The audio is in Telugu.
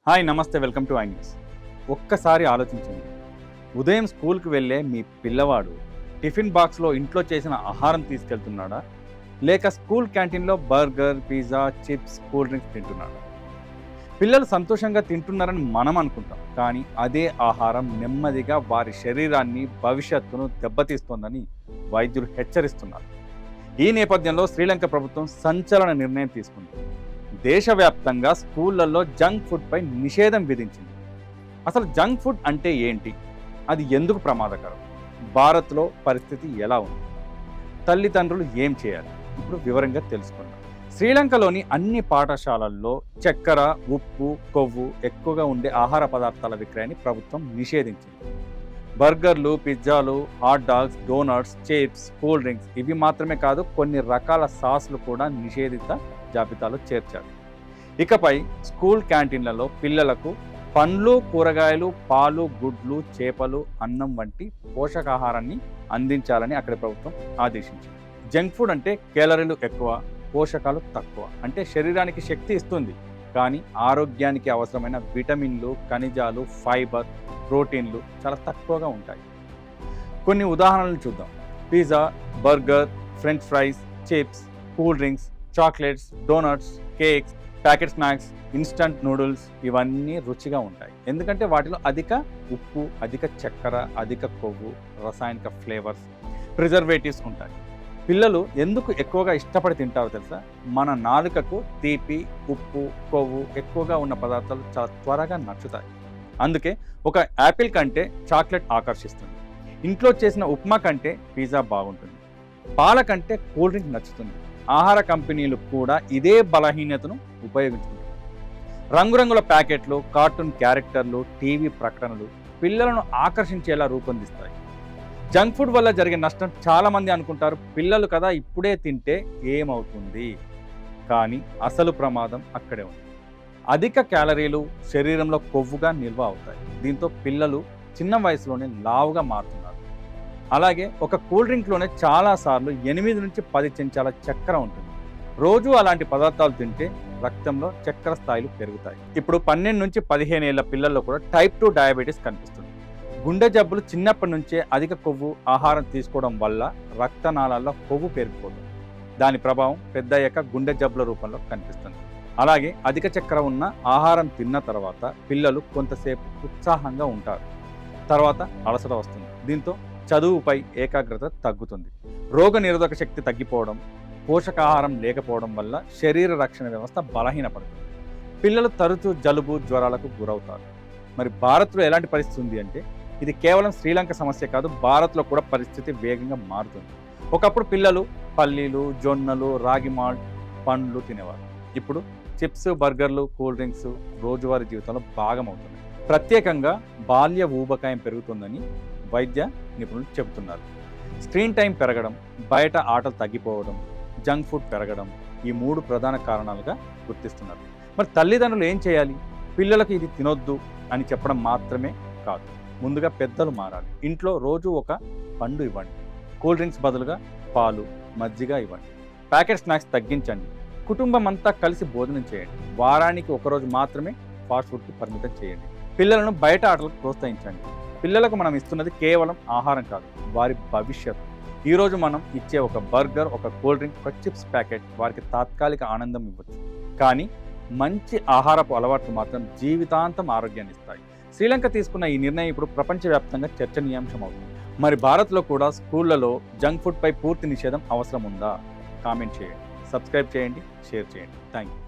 హాయ్ నమస్తే, వెల్కమ్ టు ఐ న్యూస్. ఒక్కసారి ఆలోచించండి, ఉదయం స్కూల్కి వెళ్ళే మీ పిల్లవాడు టిఫిన్ బాక్స్లో ఇంట్లో చేసిన ఆహారం తీసుకెళ్తున్నాడా, లేక స్కూల్ క్యాంటీన్లో burger, pizza, chips, cool drinks తింటున్నాడా? పిల్లలు సంతోషంగా తింటున్నారని మనం అనుకుంటాం, కానీ అదే ఆహారం నెమ్మదిగా వారి శరీరాన్ని, భవిష్యత్తును దెబ్బతీస్తోందని వైద్యులు హెచ్చరిస్తున్నారు. ఈ నేపథ్యంలో శ్రీలంక ప్రభుత్వం సంచలన నిర్ణయం తీసుకుంది. దేశవ్యాప్తంగా స్కూళ్లలో జంక్ ఫుడ్పై నిషేధం విధించింది. అసలు జంక్ ఫుడ్ అంటే ఏంటి, అది ఎందుకు ప్రమాదకరం, భారత్లో పరిస్థితి ఎలా ఉంది, తల్లిదండ్రులు ఏం చేయాలి, ఇప్పుడు వివరంగా తెలుసుకుందాం. శ్రీలంకలోని అన్ని పాఠశాలల్లో చక్కెర, ఉప్పు, కొవ్వు ఎక్కువగా ఉండే ఆహార పదార్థాల విక్రయాన్ని ప్రభుత్వం నిషేధించింది. బర్గర్లు, పిజ్జాలు, hot dogs, donuts, chips, cool drinks ఇవి మాత్రమే కాదు, కొన్ని రకాల సాస్లు కూడా నిషేధిత జాబితాలో చేర్చారు. ఇకపై స్కూల్ క్యాంటీన్లలో పిల్లలకు పండ్లు, కూరగాయలు, పాలు, గుడ్లు, చేపలు, అన్నం వంటి పోషకాహారాన్ని అందించాలని అక్కడి ప్రభుత్వం ఆదేశించింది. జంక్ ఫుడ్ అంటే కేలరీలు ఎక్కువ, పోషకాలు తక్కువ, అంటే శరీరానికి శక్తి ఇస్తుంది కానీ ఆరోగ్యానికి అవసరమైన విటమిన్లు, ఖనిజాలు, ఫైబర్, ప్రోటీన్లు చాలా తక్కువగా ఉంటాయి. కొన్ని ఉదాహరణలు చూద్దాం. Pizza, burger, French fries, chips, cool drinks, chocolates, donuts, cakes, packet snacks, instant noodles ఇవన్నీ రుచిగా ఉంటాయి, ఎందుకంటే వాటిలో అధిక ఉప్పు, అధిక చక్కెర, అధిక కొవ్వు, రసాయనిక ఫ్లేవర్స్, ప్రిజర్వేటివ్స్ ఉంటాయి. పిల్లలు ఎందుకు ఎక్కువగా ఇష్టపడి తింటారో తెలుసా? మన నాలుకకు తీపి, ఉప్పు, కొవ్వు ఎక్కువగా ఉన్న పదార్థాలు చాలా త్వరగా నచ్చుతాయి. అందుకే ఒక యాపిల్ కంటే చాక్లెట్ ఆకర్షిస్తుంది, ఇంట్లో చేసిన ఉప్మా కంటే పిజ్జా బాగుంటుంది, పాల కంటే కూల్ డ్రింక్ నచ్చుతుంది. ఆహార కంపెనీలు కూడా ఇదే బలహీనతను ఉపయోగించుకుంటాయి. రంగురంగుల ప్యాకెట్లు, కార్టూన్ క్యారెక్టర్లు, టీవీ ప్రకటనలు పిల్లలను ఆకర్షించేలా రూపొందిస్తాయి. జంక్ ఫుడ్ వల్ల జరిగే నష్టం చాలామంది అనుకుంటారు, పిల్లలు కదా ఇప్పుడే తింటే ఏమవుతుంది, కానీ అసలు ప్రమాదం అక్కడే ఉంది. అధిక క్యాలరీలు శరీరంలో కొవ్వుగా నిల్వ అవుతాయి, దీంతో పిల్లలు చిన్న వయసులోనే లావుగా మారుతున్నారు. అలాగే ఒక కూల్ డ్రింక్లోనే చాలాసార్లు 8 నుంచి 10 చెంచాల చక్కెర ఉంటుంది. రోజు అలాంటి పదార్థాలు తింటే రక్తంలో చక్కెర స్థాయిలు పెరుగుతాయి. ఇప్పుడు 12 నుంచి 15 ఏళ్ల పిల్లల్లో కూడా టైప్ 2 డయాబెటీస్ కనిపిస్తుంది. గుండె జబ్బులు చిన్నప్పటి నుంచే అధిక కొవ్వు ఆహారం తీసుకోవడం వల్ల రక్తనాళాల్లో కొవ్వు పెరిగిపోతుంది. దాని ప్రభావం పెద్దయ్యాక గుండె జబ్బుల రూపంలో కనిపిస్తుంది. అలాగే అధిక చక్కెర ఉన్న ఆహారం తిన్న తర్వాత పిల్లలు కొంతసేపు ఉత్సాహంగా ఉంటారు, తర్వాత అలసట వస్తుంది. దీంతో చదువుపై ఏకాగ్రత తగ్గుతుంది. రోగ నిరోధక శక్తి తగ్గిపోవడం, పోషకాహారం లేకపోవడం వల్ల శరీర రక్షణ వ్యవస్థ బలహీనపడుతుంది. పిల్లలు తరచూ జలుబు, జ్వరాలకు గురవుతారు. మరి భారత్లో ఎలాంటి పరిస్థితి ఉంది అంటే, ఇది కేవలం శ్రీలంక సమస్య కాదు, భారత్లో కూడా పరిస్థితి వేగంగా మారుతుంది. ఒకప్పుడు పిల్లలు పల్లీలు, జొన్నలు, రాగి మాల్ట్, పండ్లు తినేవారు. ఇప్పుడు చిప్స్, బర్గర్లు, కూల్ డ్రింక్స్ రోజువారీ జీవితంలో భాగమవుతున్నాయి. ప్రత్యేకంగా బాల్య ఊబకాయం పెరుగుతుందని వైద్య నిపుణులు చెబుతున్నారు. స్క్రీన్ టైం పెరగడం, బయట ఆటలు తగ్గిపోవడం, జంక్ ఫుడ్ పెరగడం ఈ 3 ప్రధాన కారణాలుగా గుర్తిస్తున్నారు. మరి తల్లిదండ్రులు ఏం చేయాలి? పిల్లలకు ఇది తినొద్దు అని చెప్పడం మాత్రమే కాదు, ముందుగా పెద్దలు మారాలి. ఇంట్లో రోజు ఒక పండు ఇవ్వండి, కూల్ డ్రింక్స్ బదులుగా పాలు, మజ్జిగ ఇవ్వండి, ప్యాకెట్ స్నాక్స్ తగ్గించండి, కుటుంబం అంతా కలిసి భోజనం చేయండి, వారానికి ఒకరోజు మాత్రమే ఫాస్ట్ ఫుడ్కి పరిమితం చేయండి, పిల్లలను బయట ఆటలకు ప్రోత్సహించండి. పిల్లలకు మనం ఇస్తున్నది కేవలం ఆహారం కాదు, వారి భవిష్యత్తు. ఈరోజు మనం ఇచ్చే ఒక బర్గర్, ఒక కూల్ డ్రింక్, ఒక చిప్స్ ప్యాకెట్ వారికి తాత్కాలిక ఆనందం ఇవ్వచ్చు, కానీ మంచి ఆహారపు అలవాట్లు మాత్రం జీవితాంతం ఆరోగ్యాన్ని ఇస్తాయి. శ్రీలంక తీసుకున్న ఈ నిర్ణయం ఇప్పుడు ప్రపంచవ్యాప్తంగా చర్చనీయాంశం అవుతుంది. మరి భారత్లో కూడా స్కూళ్లలో జంక్ ఫుడ్పై పూర్తి నిషేధం అవసరం ఉందా? కామెంట్ చేయండి, సబ్స్క్రైబ్ చేయండి, షేర్ చేయండి. Thank you.